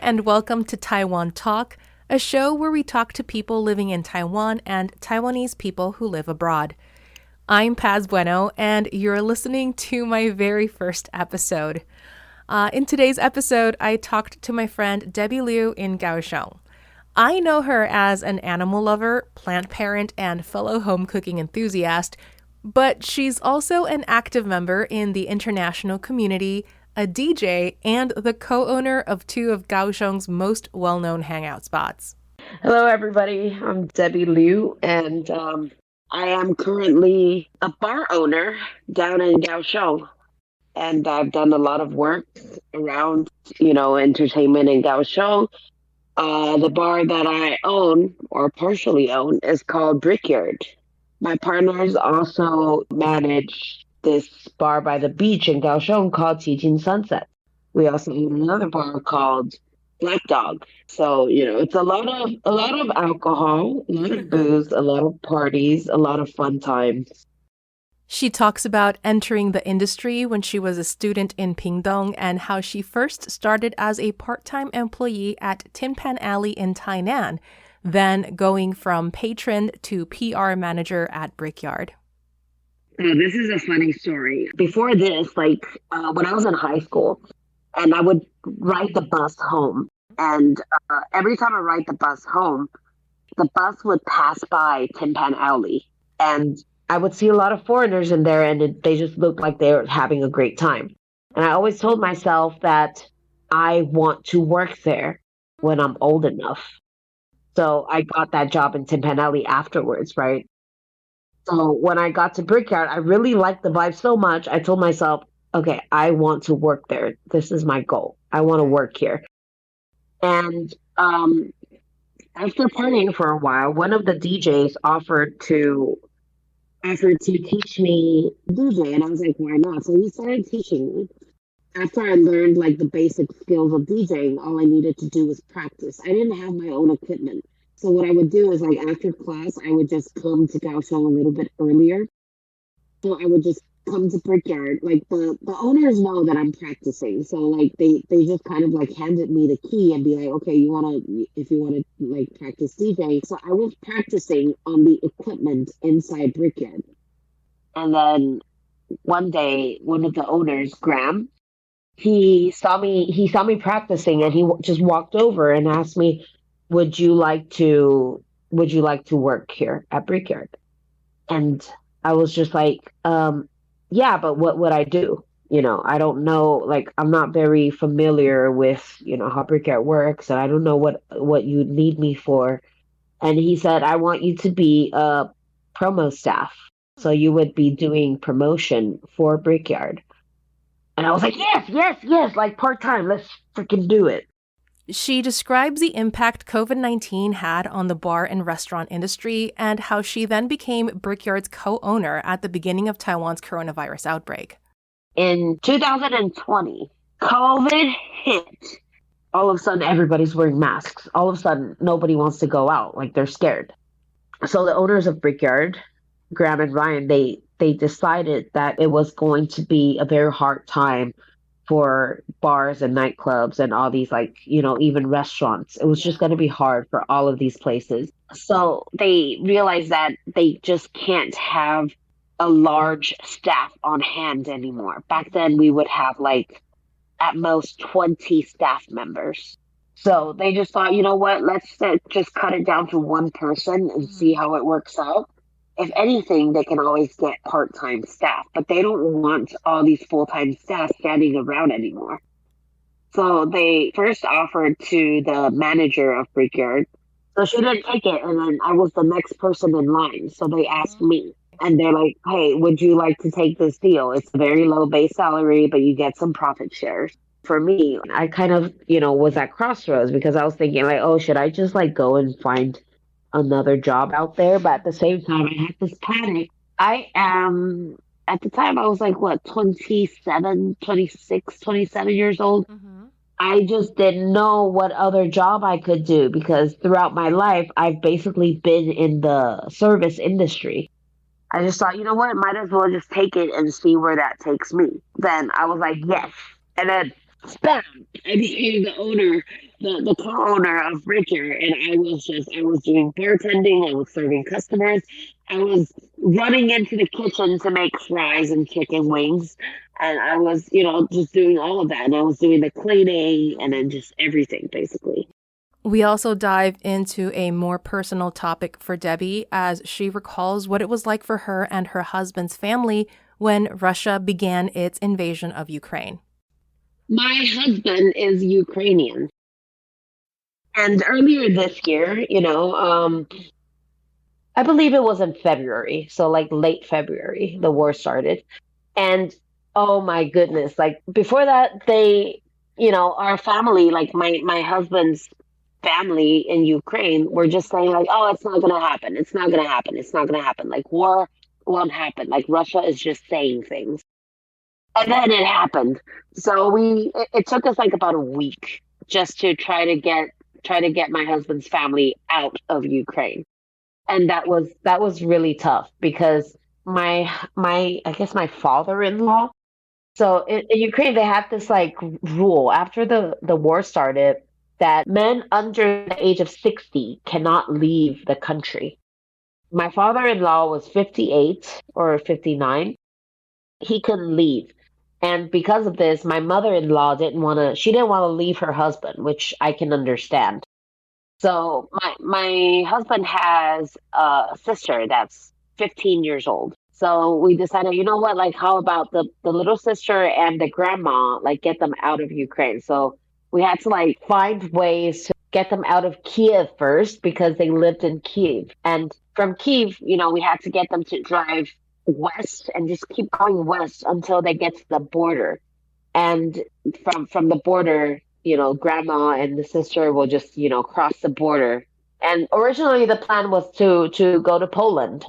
and welcome to Taiwan Talk, a show where we talk to people living in Taiwan and Taiwanese people who live abroad. I'm Paz Bueno, and you're listening to my very first episode. In today's episode, I talked to my friend Debbie Liu in Kaohsiung. I know her as an animal lover, plant parent, and fellow home cooking enthusiast, but she's also an active member in the international community, a DJ, and the co-owner of two of Kaohsiung's most well-known hangout spots. Hello, everybody. I'm Debbie Liu, and I am currently a bar owner down in Kaohsiung. And I've done a lot of work around, entertainment in Kaohsiung. The bar that I own, or partially own, is called Brickyard. My partners also manage this bar by the beach in Kaohsiung called Teaching Sunset. We also own another bar called Black Dog. So, it's a lot of alcohol, a lot of booze, a lot of parties, a lot of fun times. She talks about entering the industry when she was a student in Pingdong and how she first started as a part-time employee at Tin Pan Alley in Tainan, then going from patron to PR manager at Brickyard. Oh, this is a funny story. Before this, when I was in high school, and I would ride the bus home, and every time I ride the bus home, the bus would pass by Tin Pan Alley, and I would see a lot of foreigners in there, and they just looked like they were having a great time. And I always told myself that I want to work there when I'm old enough. So I got that job in Tin Pan Alley afterwards, right? So when I got to Brickyard, I really liked the vibe so much. I told myself, okay, I want to work there. This is my goal. I want to work here. And after partying for a while, one of the DJs offered to teach me DJ, and I was like, why not? So he started teaching me. After I learned the basic skills of DJing, all I needed to do was practice. I didn't have my own equipment. So what I would do is after class, I would just come to Kaohsiung a little bit earlier. So I would just come to Brickyard. The owners know that I'm practicing. So they just kind of handed me the key and be like, okay, if you want to practice DJing. So I was practicing on the equipment inside Brickyard. And then one day, one of the owners, Graham, he saw me practicing, and he just walked over and asked me, would you like to work here at Brickyard? And I was just like, yeah, but what would I do? I don't know, I'm not very familiar with, how Brickyard works, and I don't know what you need me for. And he said, I want you to be a promo staff. So you would be doing promotion for Brickyard. And I was like, yes, part-time, let's freaking do it. She describes the impact COVID-19 had on the bar and restaurant industry and how she then became Brickyard's co-owner at the beginning of Taiwan's coronavirus outbreak. In 2020, COVID hit. All of a sudden, everybody's wearing masks. All of a sudden, nobody wants to go out. They're scared. So the owners of Brickyard, Graham and Ryan, they decided that it was going to be a very hard time for bars and nightclubs and all these even restaurants. It was just going to be hard for all of these places. So they realized that they just can't have a large staff on hand anymore. Back then we would have at most 20 staff members. So they just thought, let's just cut it down to one person and see how it works out. If anything, they can always get part-time staff, but they don't want all these full-time staff standing around anymore. So they first offered to the manager of Brickyard. So she didn't take it, and then I was the next person in line. So they asked me, and they're like, hey, would you like to take this deal? It's a very low base salary, but you get some profit shares. For me, I kind of, was at crossroads because I was thinking should I just go and find another job out there? But at the same time, I had this panic. At the time I was 27 years old. Mm-hmm. I just didn't know what other job I could do because throughout my life, I've basically been in the service industry. I just thought, might as well just take it and see where that takes me. Then I was like, yes. And then Bam! I became the owner, the co-owner of Brickyard, and I was doing bartending, I was serving customers, I was running into the kitchen to make fries and chicken wings, and I was, just doing all of that, and I was doing the cleaning and then just everything basically. We also dive into a more personal topic for Debbie as she recalls what it was like for her and her husband's family when Russia began its invasion of Ukraine. My husband is Ukrainian. And earlier this year, I believe it was in February, so like late February, the war started. And oh my goodness, like before that, our family, like my husband's family in Ukraine were just saying like, oh, it's not gonna happen. It's not gonna happen. It's not gonna happen. Like war won't happen. Like Russia is just saying things. And then it happened. So it took us like about a week just to try to get my husband's family out of Ukraine. And that was really tough because my I guess my father-in-law. So in Ukraine they had this like rule after the war started that men under the age of 60 cannot leave the country. My father-in-law was 58 or 59. He couldn't leave. And because of this, my mother-in-law she didn't want to leave her husband, which I can understand. So my husband has a sister that's 15 years old. So we decided, you know what, like how about the little sister and the grandma, like get them out of Ukraine. So we had to like find ways to get them out of Kiev first because they lived in Kiev. And from Kiev, we had to get them to drive west and just keep going west until they get to the border. And from the border, grandma and the sister will just, cross the border. And originally the plan was to go to Poland.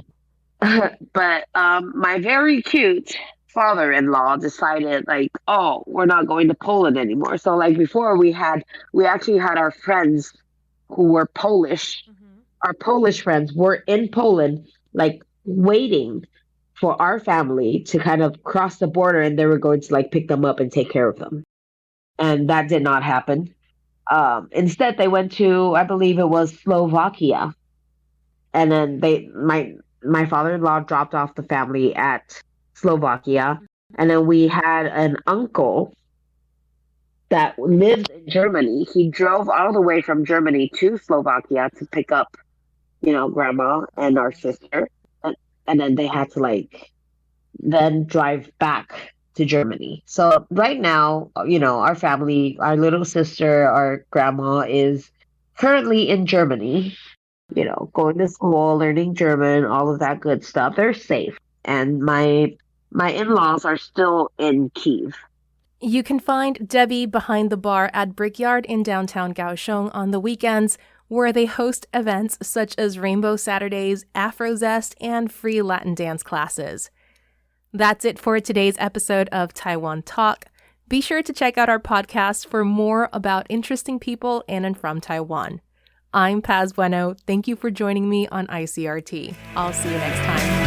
But my very cute father-in-law decided like, oh, we're not going to Poland anymore. So like before we actually had our friends who were Polish. Mm-hmm. Our Polish friends were in Poland, like waiting for our family to kind of cross the border and they were going to like pick them up and take care of them. And that did not happen. Instead, they went to, I believe it was Slovakia. And then my father-in-law dropped off the family at Slovakia. And then we had an uncle that lived in Germany. He drove all the way from Germany to Slovakia to pick up, grandma and our sister. And then they had to then drive back to Germany. So right now, our family, our little sister, our grandma is currently in Germany, going to school, learning German, all of that good stuff. They're safe. And my in-laws are still in Kyiv. You can find Debbie behind the bar at Brickyard in downtown Kaohsiung on the weekends, where they host events such as Rainbow Saturdays, Afrozest, and free Latin dance classes. That's it for today's episode of Taiwan Talk. Be sure to check out our podcast for more about interesting people in and from Taiwan. I'm Paz Bueno. Thank you for joining me on ICRT. I'll see you next time.